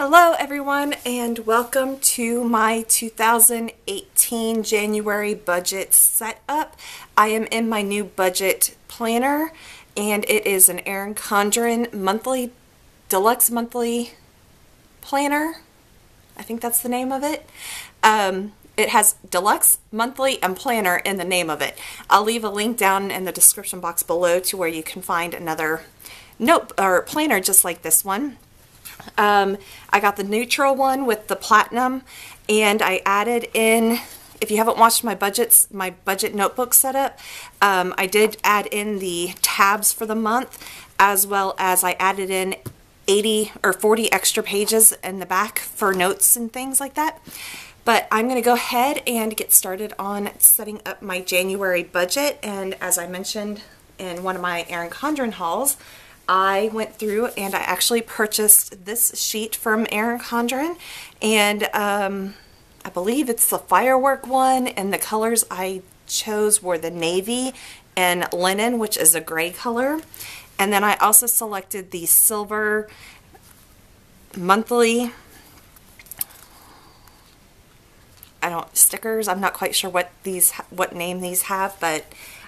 Hello everyone and welcome to my 2018 January budget setup. I am in my new budget planner and it is an Erin Condren deluxe monthly planner. I think that's the name of it. It has deluxe, monthly, and planner in the name of it. I'll leave a link down in the description box below to where you can find another note or planner just like this one. I got the neutral one with the platinum, and I added in, if you haven't watched my budget notebook setup, I did add in the tabs for the month, as well as I added in 80 or 40 extra pages in the back for notes and things like that. But I'm going to go ahead and get started on setting up my January budget. And as I mentioned in one of my Erin Condren hauls, I went through and I actually purchased this sheet from Erin Condren, and I believe it's the firework one, and the colors I chose were the navy and linen, which is a gray color. And then I also selected the silver monthly stickers. I'm not quite sure what name these have, but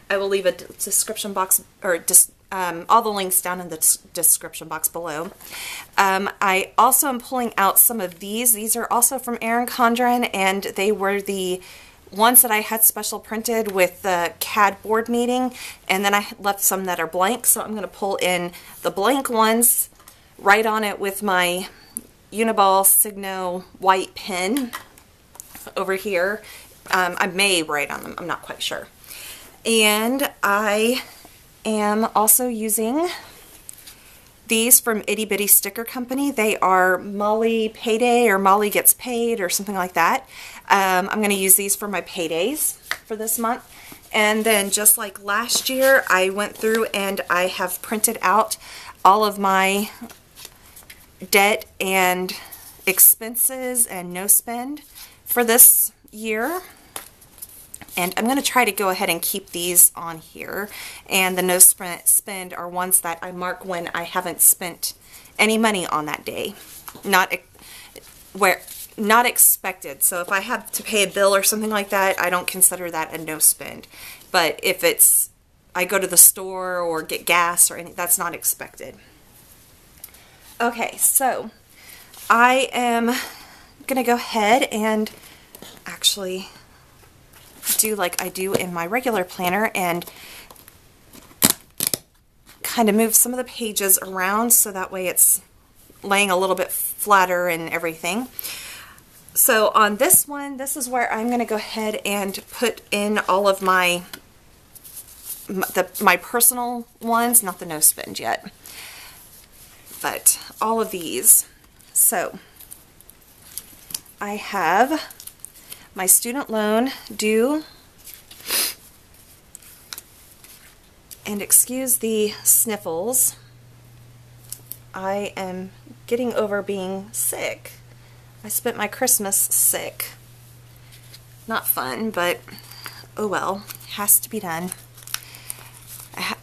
I will leave a description box or all the links down in the description box below. I also am pulling out some of these. These are also from Erin Condren, and they were the ones that I had special printed with the CAD board meeting, and then I left some that are blank, so I'm going to pull in the blank ones, write on it with my Uniball Signo white pen over here. I may write on them, I'm not quite sure. And I am also using these from Itty Bitty Sticker Company. They are Molly Payday or Molly Gets Paid or something like that. I'm going to use these for my paydays for this month. And then just like last year, I went through and I have printed out all of my debt and expenses and no spend for this year. And I'm going to try to go ahead and keep these on here. And the no spend are ones that I mark when I haven't spent any money on that day. Not expected. So if I have to pay a bill or something like that, I don't consider that a no spend. But if it's, I go to the store or get gas or anything, that's not expected. Okay, so I am going to go ahead and actually do like I do in my regular planner and kind of move some of the pages around so that way it's laying a little bit flatter and everything. So on this one, this is where I'm going to go ahead and put in all of my personal ones, not the no spend yet, but all of these. So I have my student loan due, and excuse the sniffles, I am getting over being sick. I spent my Christmas sick. Not fun, but oh well, has to be done.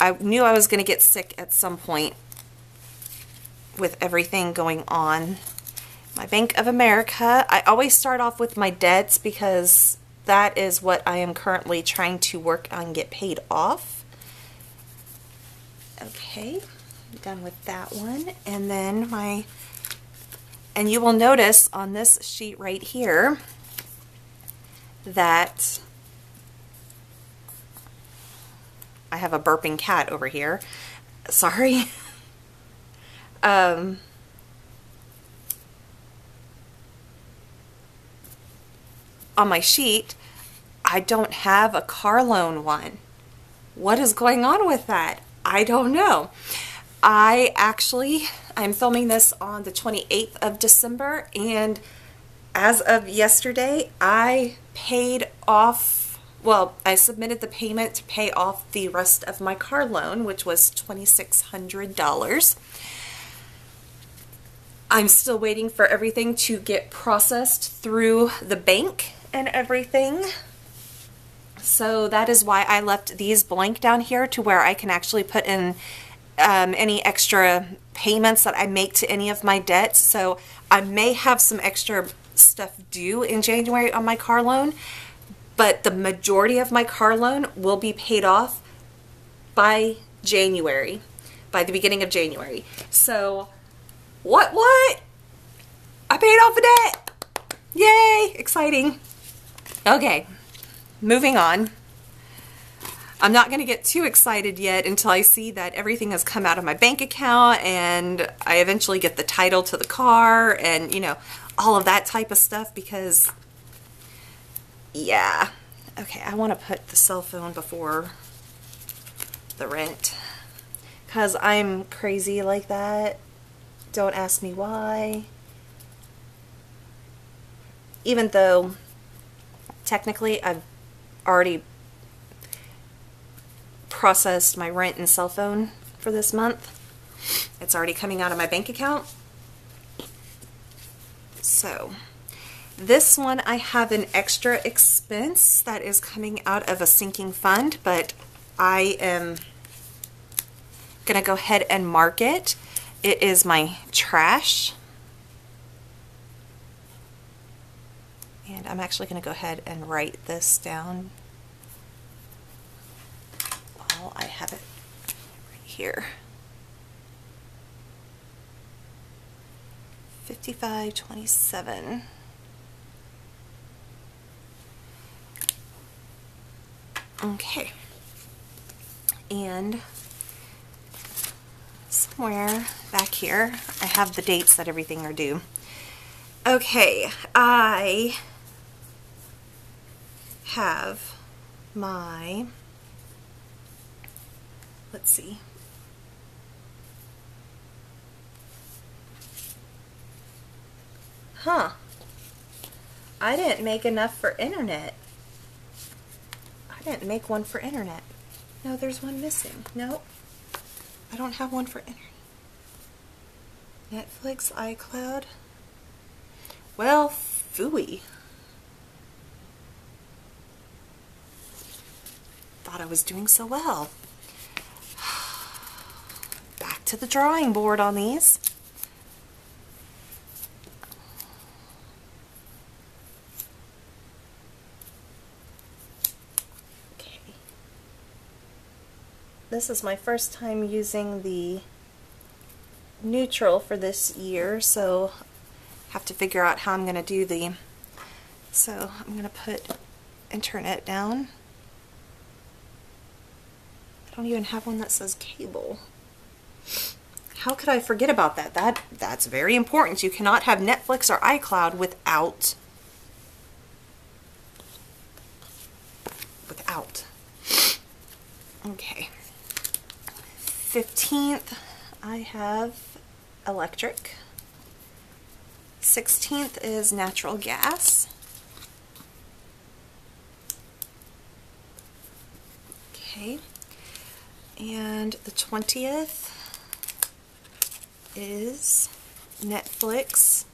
I knew I was going to get sick at some point with everything going on. My Bank of America, I always start off with my debts because that is what I am currently trying to work on get paid off. Okay, done with that one. And then and you will notice on this sheet right here that I have a burping cat over here. Sorry. On my sheet, I don't have a car loan one. What is going on with that? I don't know. I'm filming this on the 28th of December, and as of yesterday, I paid off, well, I submitted the payment to pay off the rest of my car loan, which was $2,600. I'm still waiting for everything to get processed through the bank and everything. So that is why I left these blank down here to where I can actually put in any extra payments that I make to any of my debts. So I may have some extra stuff due in January on my car loan, but the majority of my car loan will be paid off by January, by the beginning of January. So what? I paid off a debt. Yay, exciting. Okay, moving on. I'm not going to get too excited yet until I see that everything has come out of my bank account and I eventually get the title to the car and, you know, all of that type of stuff because, yeah. Okay, I want to put the cell phone before the rent because I'm crazy like that. Don't ask me why. Even though technically I've already processed my rent and cell phone for this month. It's already coming out of my bank account. So this one I have an extra expense that is coming out of a sinking fund, but I am gonna go ahead and mark it. It is my trash. And I'm actually gonna go ahead and write this down. I have it right here. 5527. Okay. And somewhere back here, I have the dates that everything are due. Okay, I have my, let's see. Huh. I didn't make enough for internet. I didn't make one for internet. No, there's one missing. No, I don't have one for internet. Netflix, iCloud. Well, phooey. Thought I was doing so well. Back to the drawing board on these. Okay. This is my first time using the neutral for this year, so have to figure out how I'm going to do the, so I'm going to put internet down. I don't even have one that says cable. How could I forget about that? That's very important. You cannot have Netflix or iCloud without okay. 15th I have electric. 16th is natural gas. Okay. And the 20th is Netflix.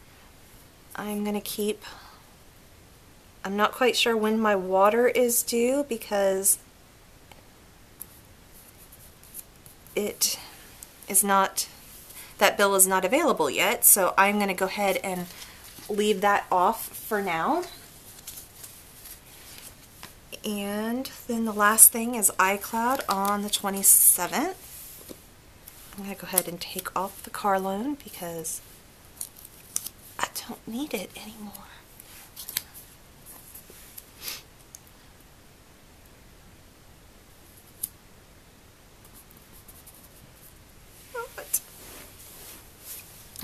I'm going to keep, I'm not quite sure when my water is due because it is not, that bill is not available yet, so I'm going to go ahead and leave that off for now. And then the last thing is iCloud on the 27th. I'm going to go ahead and take off the car loan because I don't need it anymore.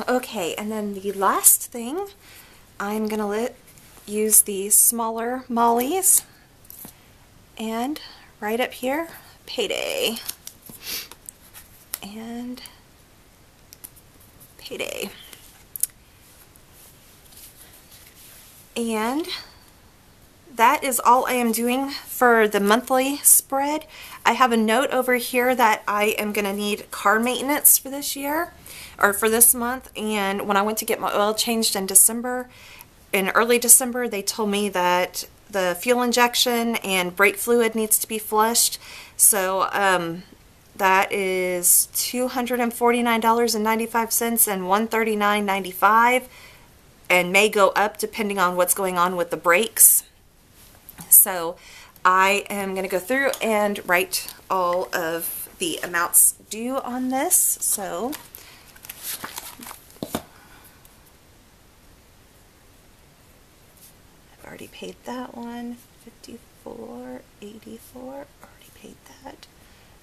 Okay, and then the last thing, I'm going to use these smaller mollies. And right up here, payday. And payday. And that is all I am doing for the monthly spread. I have a note over here that I am going to need car maintenance for this year, or for this month. And when I went to get my oil changed in December, in early December, they told me that the fuel injection and brake fluid needs to be flushed. So that is $249.95 and $139.95, and may go up depending on what's going on with the brakes. So I am going to go through and write all of the amounts due on this. So I've already paid that one, $54.84, already paid that.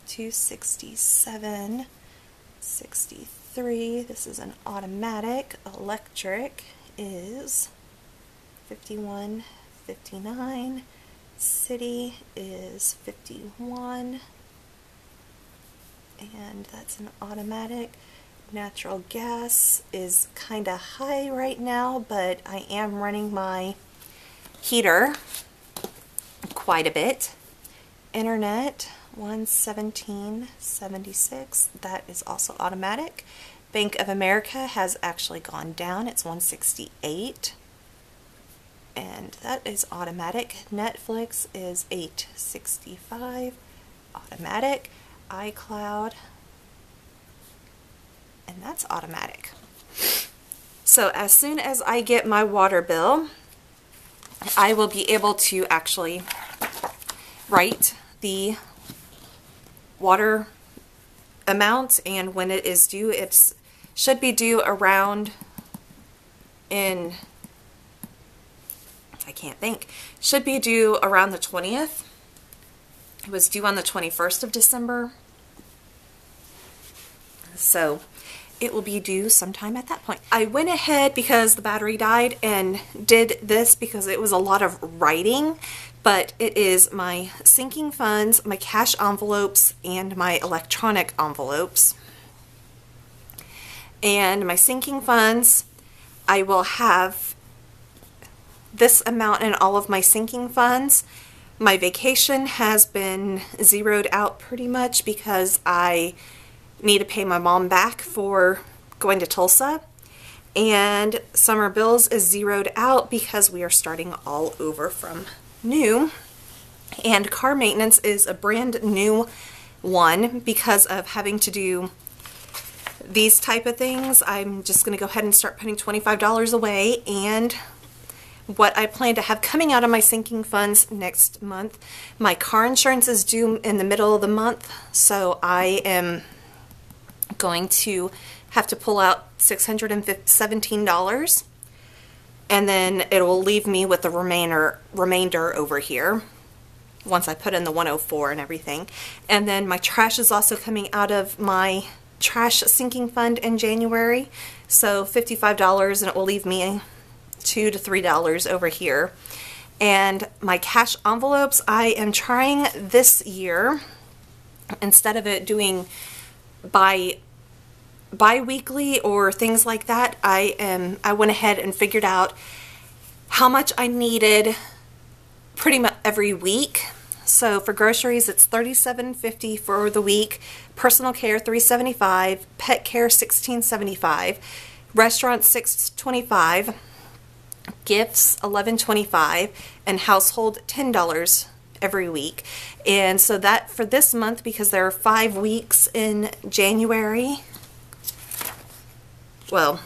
$267.63. This is an automatic. Electric is $51.59. City is $51, and that's an automatic. Natural gas is kind of high right now, but I am running my heater quite a bit. Internet, $117.76. That is also automatic. Bank of America has actually gone down. It's $168, and that is automatic. Netflix is $8.65, automatic. iCloud, and that's automatic. So as soon as I get my water bill, I will be able to actually write the water amount and when it is due. It should be due around in, I can't think, should be due around the 20th. It was due on the 21st of December. So it will be due sometime at that point. I went ahead because the battery died and did this because it was a lot of writing, but it is my sinking funds, my cash envelopes, and my electronic envelopes. And my sinking funds, I will have this amount in all of my sinking funds. My vacation has been zeroed out pretty much because I need to pay my mom back for going to Tulsa, and summer bills is zeroed out because we are starting all over from new, and car maintenance is a brand new one because of having to do these type of things. I'm just going to go ahead and start putting $25 away, and what I plan to have coming out of my sinking funds next month. My car insurance is due in the middle of the month, so I am going to have to pull out $617, and then it will leave me with the remainder over here once I put in the 104 and everything. And then my trash is also coming out of my trash sinking fund in January, so $55, and it will leave me $2 to $3 over here. And my cash envelopes, I am trying this year, instead of it doing bi-weekly or things like that, I went ahead and figured out how much I needed pretty much every week. So for groceries, it's $37.50 for the week, personal care $3.75, pet care $16.75, restaurants $6.25, gifts $11.25, and household $10 every week. And so that for this month, because there are 5 weeks in January, well,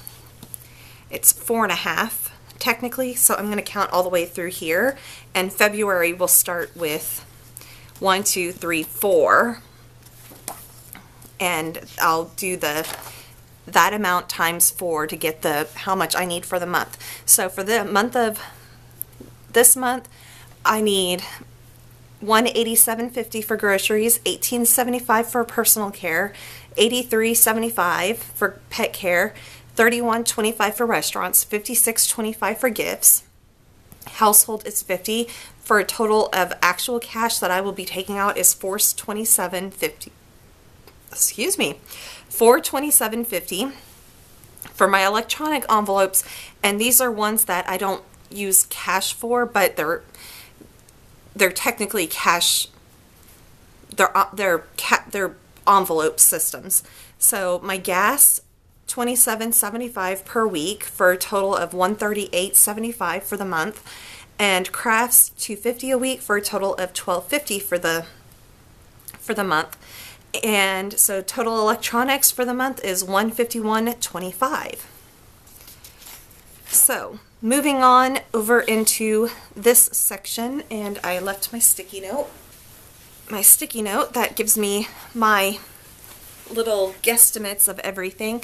it's 4.5 technically, so I'm going to count all the way through here, and February will start with 1, 2, 3, 4, and I'll do that amount times 4 to get the how much I need for the month. So for the month of this month, I need $187.50 for groceries, $18.75 for personal care, $83.75 for pet care, $31.25 for restaurants, $56.25 for gifts. Household is $50, for a total of actual cash that I will be taking out is $427.50. Excuse me, $427.50 for my electronic envelopes, and these are ones that I don't use cash for, but they're technically cash. They're envelope systems. So my gas, $27.75 per week for a total of $138.75 for the month, and crafts $250 a week for a total of $12.50 for the month. And so total electronics for the month is $151.25. So moving on over into this section, and I left my sticky note. My sticky note that gives me my little guesstimates of everything.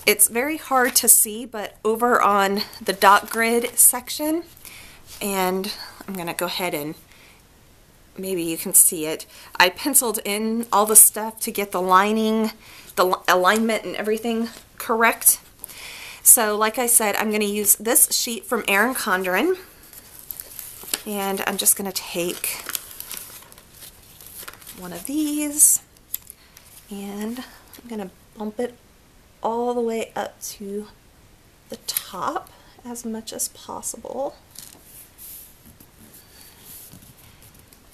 It's very hard to see, but over on the dot grid section, and I'm gonna go ahead and maybe you can see it. I penciled in all the stuff to get the lining, the alignment and everything correct. So like I said, I'm going to use this sheet from Erin Condren, and I'm just going to take one of these and I'm going to bump it all the way up to the top as much as possible.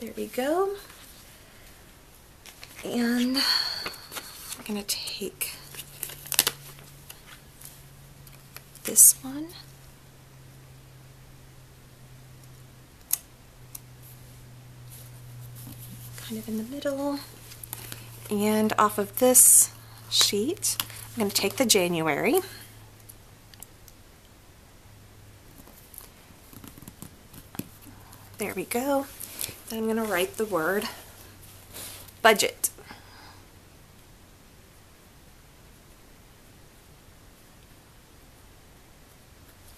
There we go. And I'm going to take this one. Kind of in the middle. And off of this sheet, I'm going to take the January. There we go. Then I'm going to write the word budget.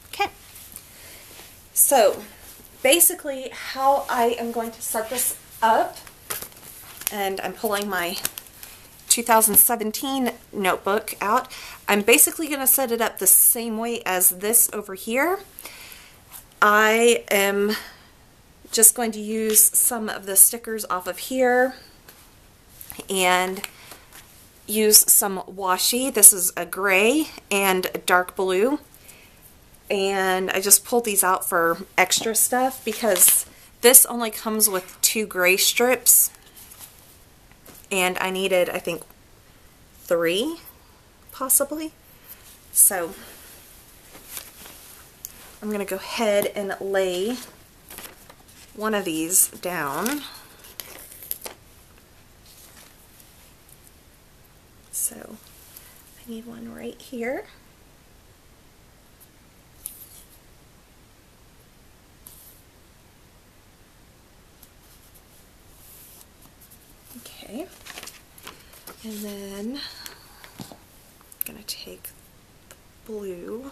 Okay. So basically how I am going to set this up, and I'm pulling my 2017 notebook out, I'm basically going to set it up the same way as this over here. I am just going to use some of the stickers off of here and use some washi. This is a gray and a dark blue, and I just pulled these out for extra stuff because this only comes with 2 gray strips and I needed, I think, 3 possibly. So I'm going to go ahead and lay one of these down. So I need one right here. Okay. And then I'm going to take the blue .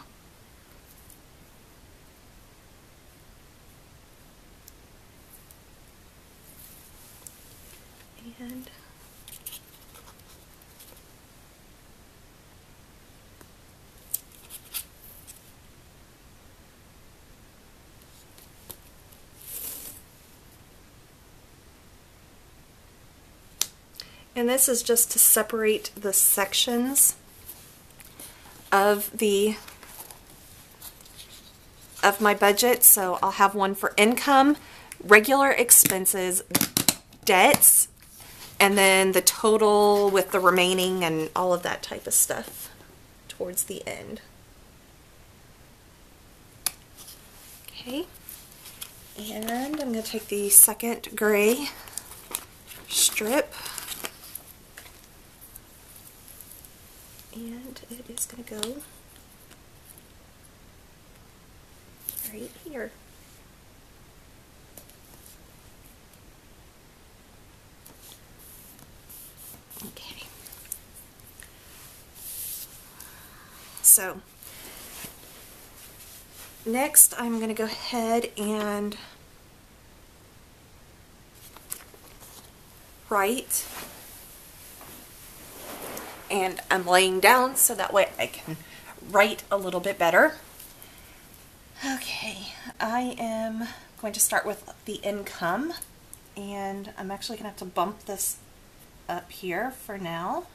And this is just to separate the sections of my budget. So I'll have one for income, regular expenses, debts, and then the total with the remaining and all of that type of stuff towards the end. Okay, and I'm going to take the second gray strip, and it is going to go right here. Okay. So next I'm going to go ahead and write, and I'm laying down so that way I can write a little bit better. Okay, I am going to start with the income, and I'm actually going to have to bump this up here for now.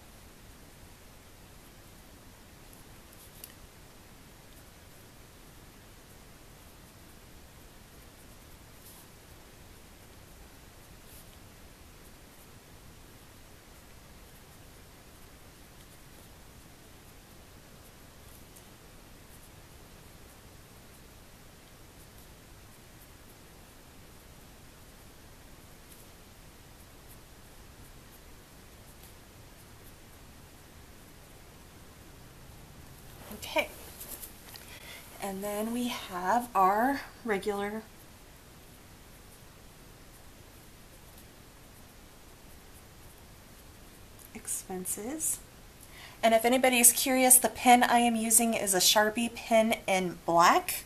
And then we have our regular expenses. And if anybody is curious, the pen I am using is a Sharpie pen in black.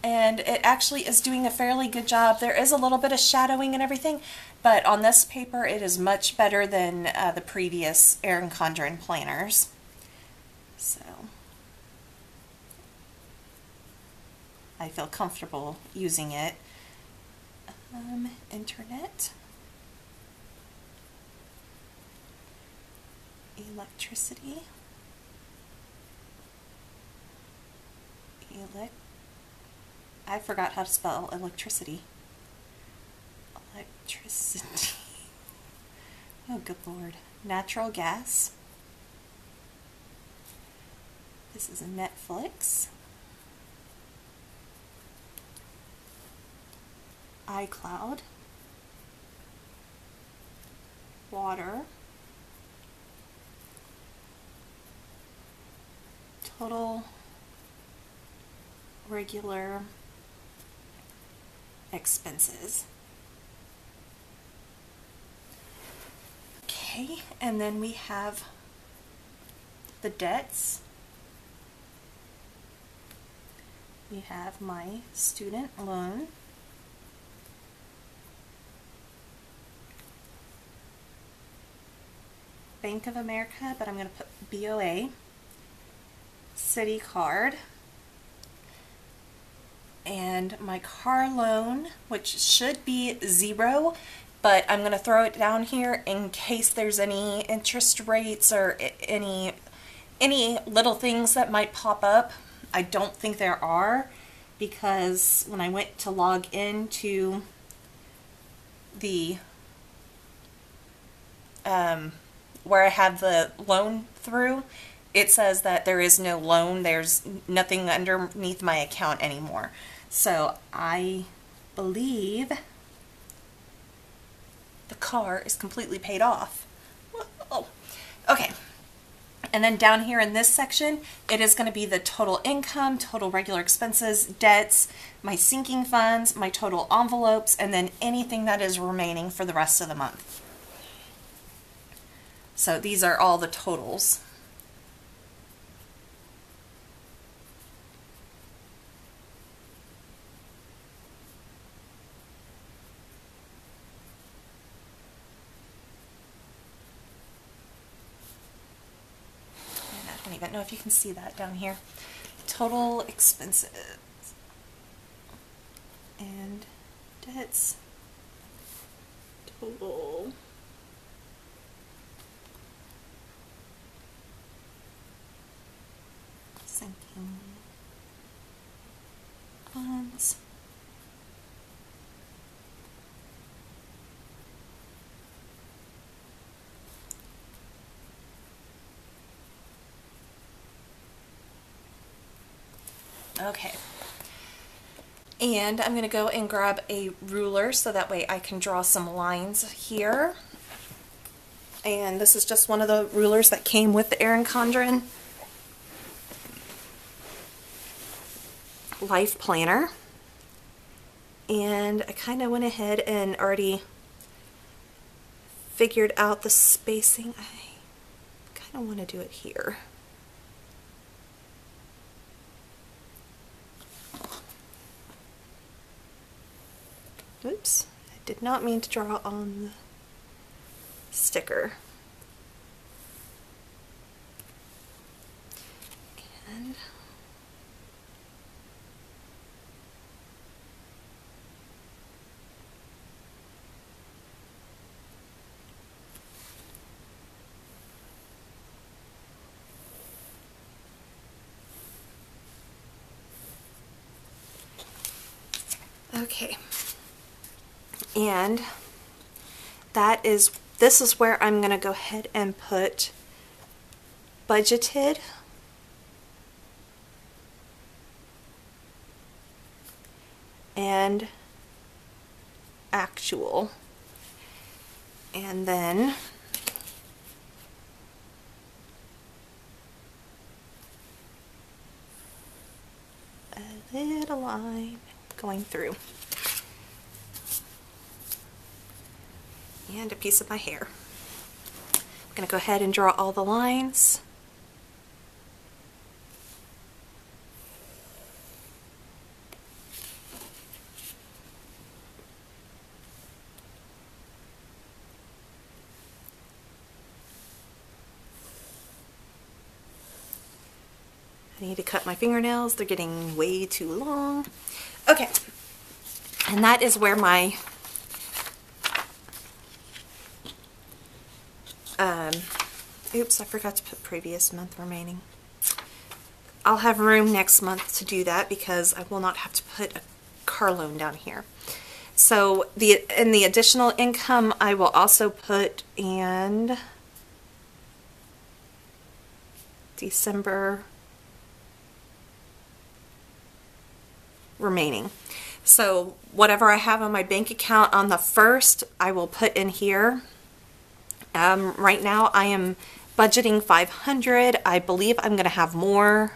And it actually is doing a fairly good job. There is a little bit of shadowing and everything, but on this paper it is much better than the previous Erin Condren planners. So I feel comfortable using it. Internet, electricity, I forgot how to spell electricity. Electricity. Oh, good Lord. Natural gas. This is Netflix. iCloud. Water. Total regular expenses. Okay, and then we have the debts. We have my student loan. Bank of America, but I'm going to put BOA. City card. And my car loan, which should be 0, but I'm going to throw it down here in case there's any interest rates or any little things that might pop up. I don't think there are, because when I went to log into the where I have the loan through, it says that there is no loan. There's nothing underneath my account anymore. So I believe the car is completely paid off. Oh, okay. And then down here in this section, it is going to be the total income, total regular expenses, debts, my sinking funds, my total envelopes, and then anything that is remaining for the rest of the month. So these are all the totals. I don't even know if you can see that down here. Total expenses and debts, total sinking funds, okay. And I'm going to go and grab a ruler so that way I can draw some lines here. And this is just one of the rulers that came with the Erin Condren Life Planner. And I kind of went ahead and already figured out the spacing. I kind of want to do it here. Oops, I did not mean to draw on the sticker. And okay. And this is where I'm going to go ahead and put budgeted and actual. And then little line going through. And a piece of my hair. I'm going to go ahead and draw all the lines. I need to cut my fingernails. They're getting way too long. Okay, and that is where my oops, I forgot to put previous month remaining. I'll have room next month to do that because I will not have to put a car loan down here. So in the additional income, I will also put in December remaining. So whatever I have on my bank account on the 1st, I will put in here. Right now I am budgeting $500. I believe I'm going to have more,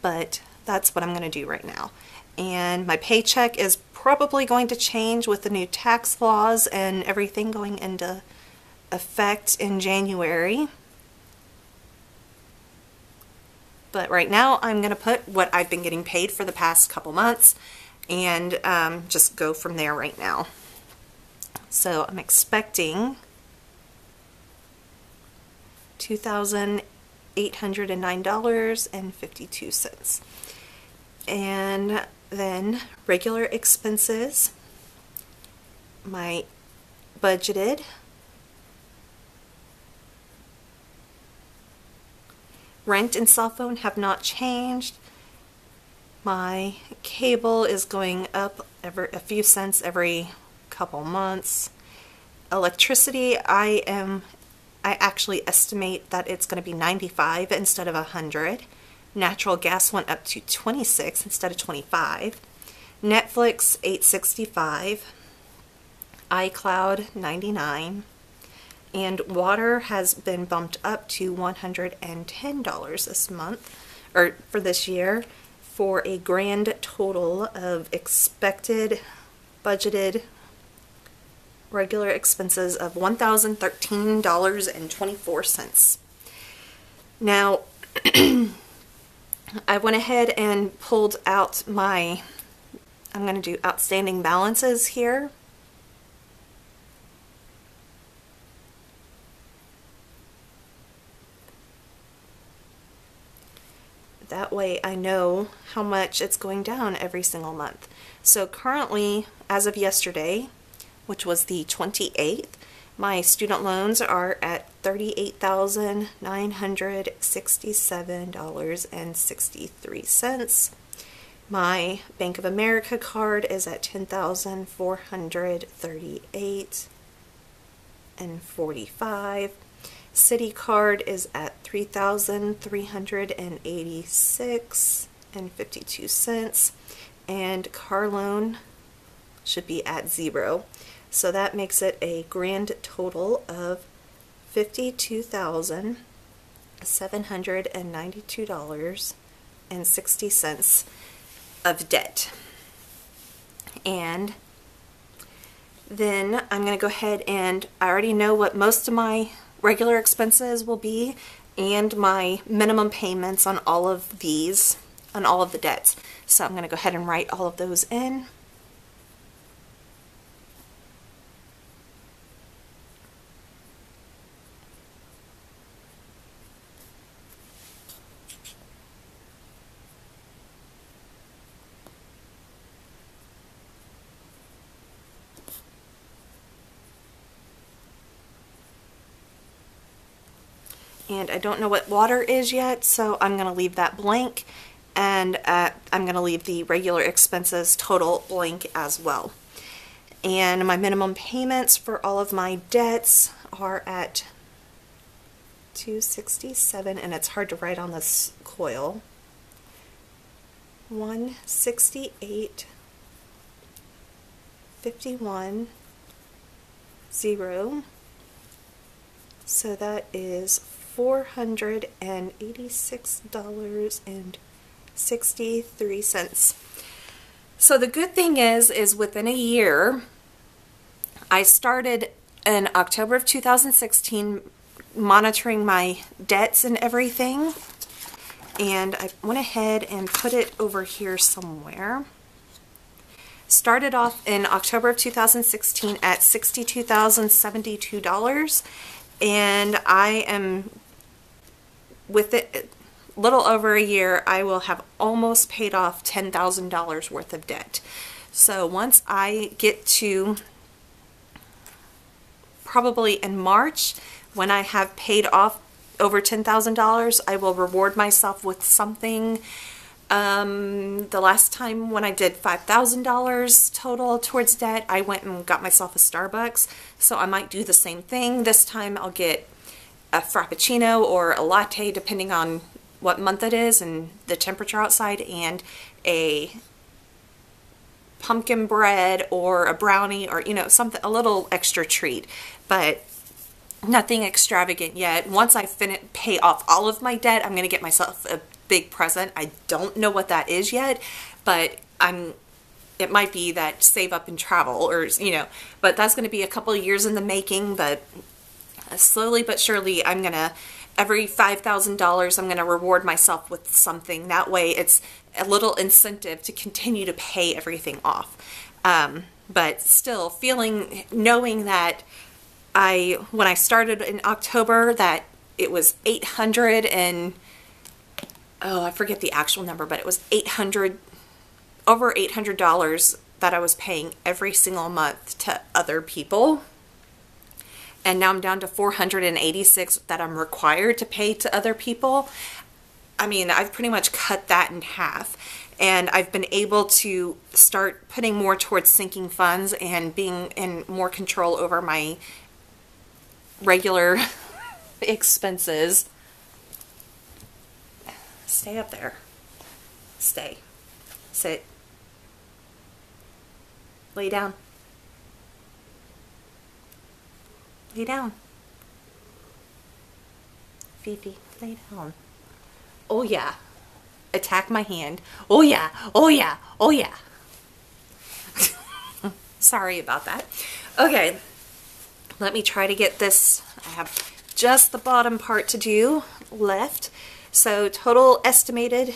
but that's what I'm going to do right now. And my paycheck is probably going to change with the new tax laws and everything going into effect in January. But right now I'm going to put what I've been getting paid for the past couple months and just go from there right now. So I'm expecting $2,809.52. And then regular expenses, my budgeted rent and cell phone have not changed. My cable is going up a few cents every couple months. Electricity, I actually estimate that it's going to be 95 instead of 100. Natural gas went up to 26 instead of 25. Netflix $8.65. iCloud $99. And water has been bumped up to $110 this month, or for this year, for a grand total of expected budgeted regular expenses of $1,013.24. Now, I went ahead and pulled out my, I'm going to do outstanding balances here. That way I know how much it's going down every single month. So currently, as of yesterday, which was the 28th, my student loans are at $38,967.63. My Bank of America card is at $10,438.45. Citi card is at $3,386.52, and car loan should be at 0. So that makes it a grand total of $52,792.60 of debt. And then I'm going to go ahead and I already know what most of my regular expenses will be and my minimum payments on all of these, on all of the debts. So I'm going to go ahead and write all of those in. And I don't know what water is yet, so I'm going to leave that blank, and I'm going to leave the regular expenses total blank as well. And my minimum payments for all of my debts are at $267, and it's hard to write on this coil. $168.51 0. So that is $486.60 63 cents. So the good thing is within a year, I started in October of 2016 monitoring my debts and everything, and I went ahead and put it over here somewhere. Started off in October of 2016 at $62,072, and I am, with it a little over a year, I will have almost paid off $10,000 worth of debt. So once I get to probably in March, when I have paid off over $10,000, I will reward myself with something. The last time when I did $5,000 total towards debt, I went and got myself a Starbucks. So I might do the same thing. This time I'll get a Frappuccino or a latte, depending on what month it is and the temperature outside, and a pumpkin bread or a brownie, or, you know, something, a little extra treat, but nothing extravagant yet. Once I pay off all of my debt, I'm going to get myself a big present. I don't know what that is yet, but it might be that save up and travel, or, you know, but that's going to be a couple of years in the making. But slowly but surely, I'm going to, every $5,000, I'm going to reward myself with something. That way it's a little incentive to continue to pay everything off. But still knowing that when I started in October, that it was 800 and, oh, I forget the actual number, but it was over $800 that I was paying every single month to other people. And now I'm down to $486 that I'm required to pay to other people. I mean, I've pretty much cut that in half. And I've been able to start putting more towards sinking funds and being in more control over my regular expenses. Stay up there. Stay. Sit. Lay down. Lay down. Fifi, lay down. Oh yeah. Attack my hand. Oh yeah. Oh yeah. Oh yeah. Sorry about that. Okay. Let me try to get this. I have just the bottom part to do left. So total estimated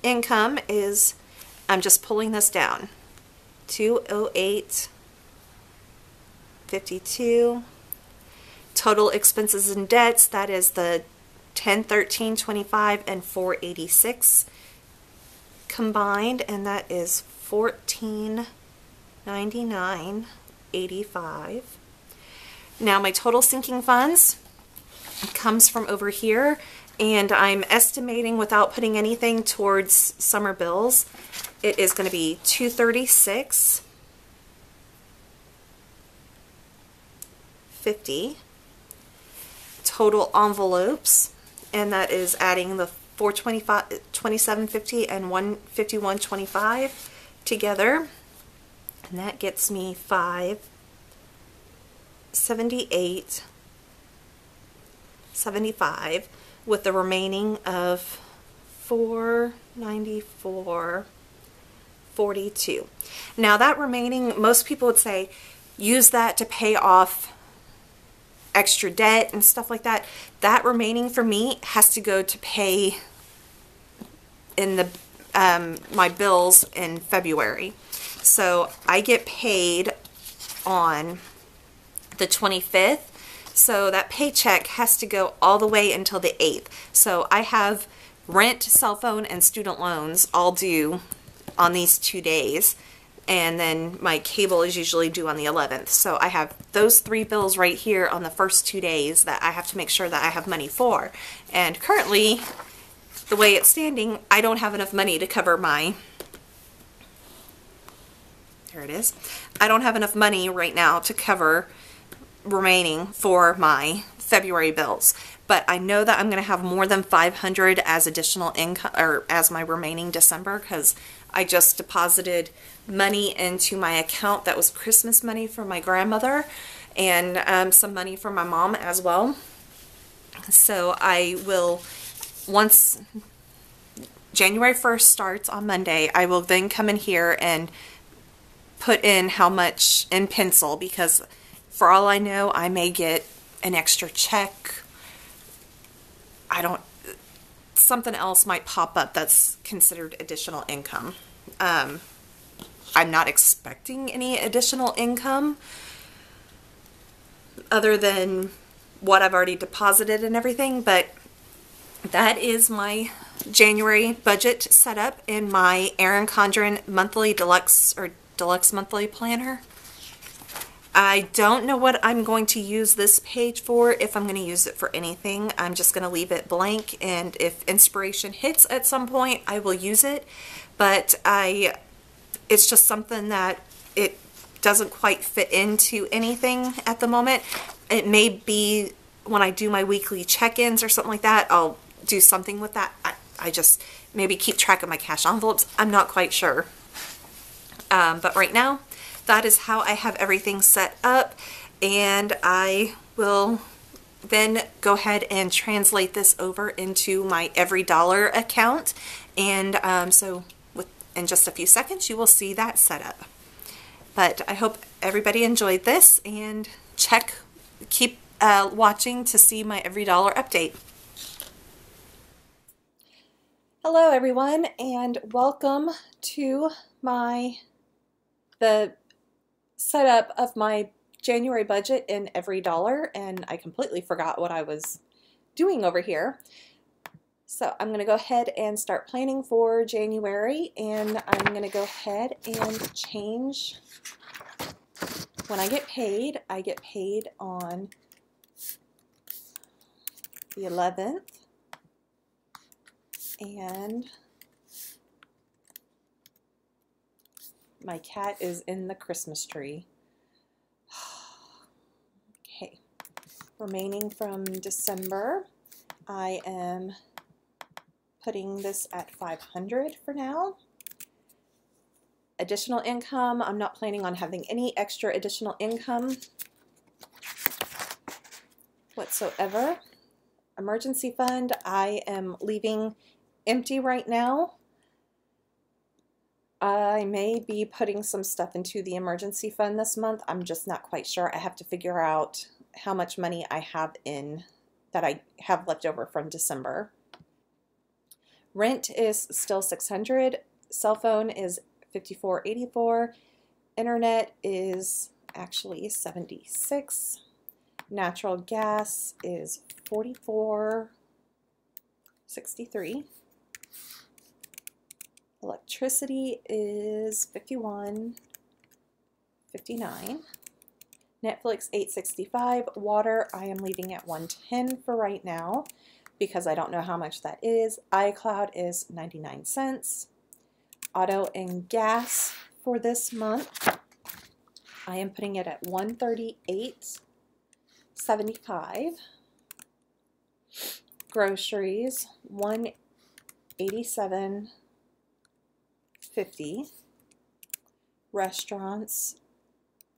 income is, I'm just pulling this down, 208.52. Total expenses and debts, that is the 1013.25 and 486 combined, and that is 1499.85. Now my total sinking funds comes from over here, and I'm estimating, without putting anything towards summer bills, it is going to be 236.50 total envelopes, and that is adding the 427.50 and 151.25 together, and that gets me 578.75, with the remaining of 494.42. Now that remaining, most people would say use that to pay off extra debt and stuff like that. That remaining for me has to go to pay in the my bills in February. So I get paid on the 25th. So that paycheck has to go all the way until the 8th. So I have rent, cell phone, and student loans all due on these 2 days. And then my cable is usually due on the 11th. So I have those 3 bills right here on the first 2 days that I have to make sure that I have money for. And currently, the way it's standing, I don't have enough money to cover my... There it is. I don't have enough money right now to cover remaining for my February bills. But I know that I'm going to have more than $500 as additional income, or as my remaining December, because I just deposited money into my account that was Christmas money for my grandmother, and some money for my mom as well. So I will, once January 1st starts on Monday, I will then come in here and put in how much in pencil, because for all I know, I may get an extra check. Something else might pop up that's considered additional income. I'm not expecting any additional income other than what I've already deposited and everything, but that is my January budget setup in my Erin Condren monthly deluxe or deluxe monthly planner. I don't know what I'm going to use this page for, if I'm going to use it for anything. I'm just going to leave it blank, and if inspiration hits at some point, I will use it. But it's just something that it doesn't quite fit into anything at the moment. It may be when I do my weekly check-ins or something like that, I'll do something with that. I just maybe keep track of my cash envelopes. I'm not quite sure. But right now, that is how I have everything set up, and I will then go ahead and translate this over into my every dollar account, and so in just a few seconds you will see that set up. But I hope everybody enjoyed this, and keep watching to see my every dollar update. Hello everyone, and welcome to the setup of my January budget in every dollar, and I completely forgot what I was doing over here. So I'm going to go ahead and start planning for January, and I'm going to go ahead and change when I get paid. I get paid on the 11th, and my cat is in the Christmas tree. Okay, remaining from December, I am putting this at $500 for now. Additional income, I'm not planning on having any extra additional income whatsoever. Emergency fund, I am leaving empty right now. I may be putting some stuff into the emergency fund this month. I'm just not quite sure. I have to figure out how much money I have that I have left over from December. Rent is still $600. Cell phone is $54.84. Internet is actually $76. Natural gas is $44.63. Electricity is $51.59. Netflix $8.65. Water I am leaving at $1.10 for right now because I don't know how much that is. iCloud is 99 cents. Auto and gas for this month, I am putting it at $138.75. Groceries $187.50. Restaurants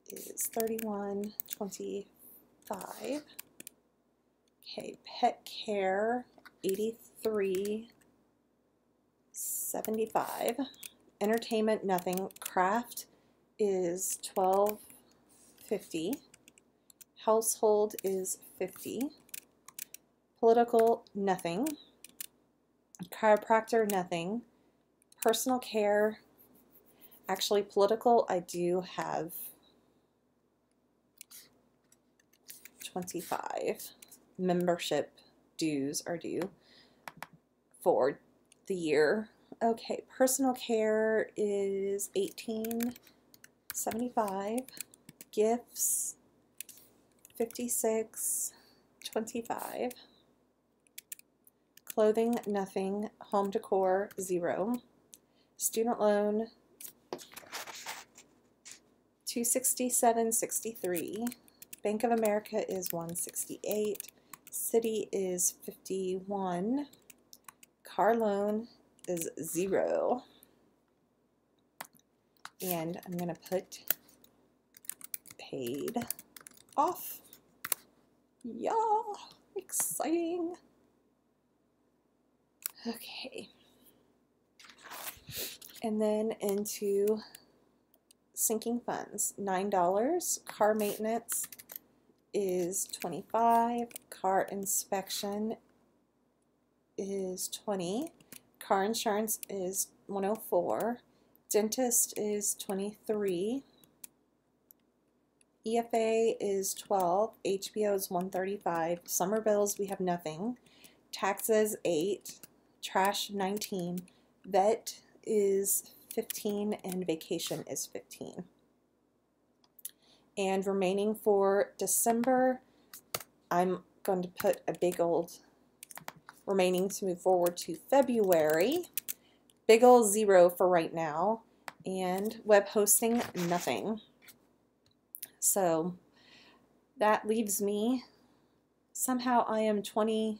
is $31.25. Okay, pet care $83.75. Entertainment, nothing. Craft is $12.50. Household is $50. Political, nothing. Chiropractor, nothing. Personal care, actually political, I do have 25 membership dues are due for the year. Okay, personal care is $18.75. Gifts $56.25. Clothing, nothing. Home decor, $0. Student loan $267.63. Bank of America is $168. City is $51. Car loan is $0. And I'm going to put paid off. Yeah, exciting. Okay. And then into sinking funds, $9. Car maintenance is $25. Car inspection is $20. Car insurance is $104. Dentist is $23. EFA is $12. HBO is $135. Summer bills, we have nothing. Taxes, $8. Trash, $19. Vet is $15, and vacation is $15. And remaining for December, I'm going to put a big old remaining to move forward to February. Big old 0 for right now. And web hosting, nothing. So that leaves me, somehow I am $20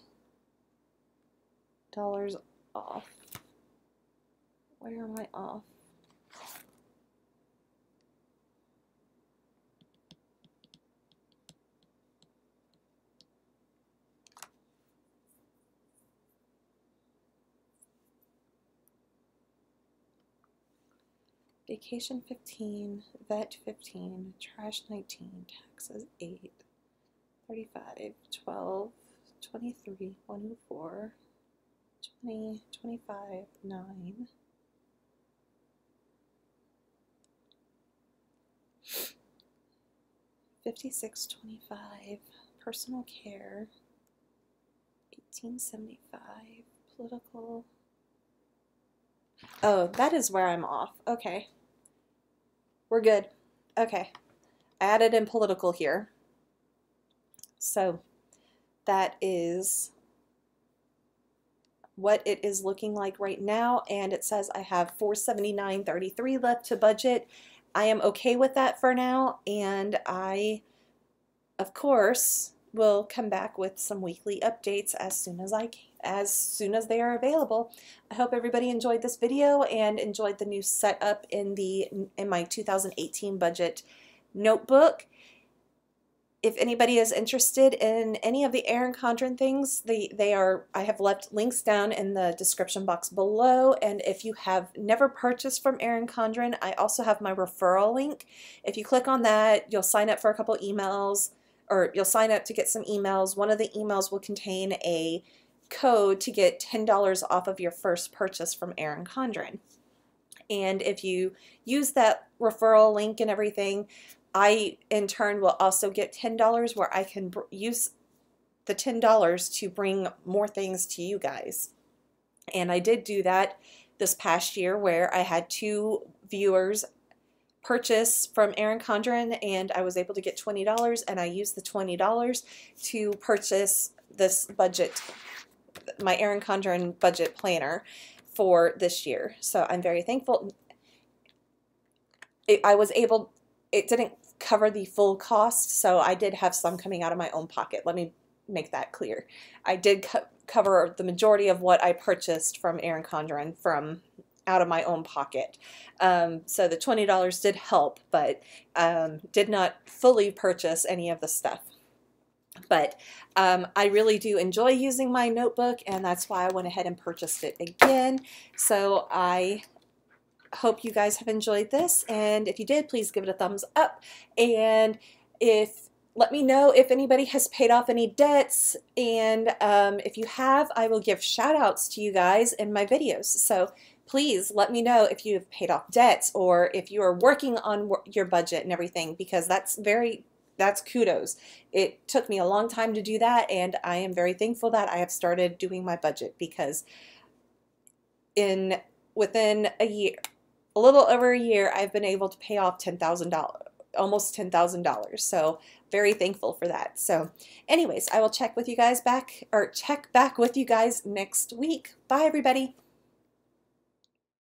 off. Where am I off? Vacation 15, vet 15, trash 19, taxes 8, 35, 12, 23, 104, 20, 25, 9, 56, 25, personal care, 1875, political. Oh, that is where I'm off. Okay. We're good. Okay. I added in political here. So that is what it is looking like right now, and it says I have $479.33 left to budget. I am okay with that for now, and I, of course, will come back with some weekly updates as soon as I can, as soon as they are available. I hope everybody enjoyed this video and enjoyed the new setup in my 2018 budget notebook. If anybody is interested in any of the Erin Condren things, I have left links down in the description box below. And if you have never purchased from Erin Condren, I also have my referral link. If you click on that, you'll sign up for a couple emails, or you'll sign up to get some emails. One of the emails will contain a code to get $10 off of your first purchase from Erin Condren. And if you use that referral link and everything, I in turn will also get $10 where I can use the $10 to bring more things to you guys. And I did do that this past year, where I had 2 viewers purchase from Erin Condren, and I was able to get $20, and I used the $20 to purchase this budget, my Erin Condren budget planner for this year. So I'm very thankful. It didn't cover the full cost, so I did have some coming out of my own pocket. Let me make that clear. I did cover the majority of what I purchased from Erin Condren from out of my own pocket. So the $20 did help, but did not fully purchase any of the stuff. But I really do enjoy using my notebook, and that's why I went ahead and purchased it again. So I hope you guys have enjoyed this, and if you did, please give it a thumbs up. And let me know if anybody has paid off any debts, and if you have, I will give shout outs to you guys in my videos. So please let me know if you've paid off debts, or if you are working on your budget and everything, because that's kudos. It took me a long time to do that, and I am very thankful that I have started doing my budget, because within a year, a little over a year, I've been able to pay off $10,000, almost $10,000. So very thankful for that. So anyways, I will check back with you guys next week. Bye everybody.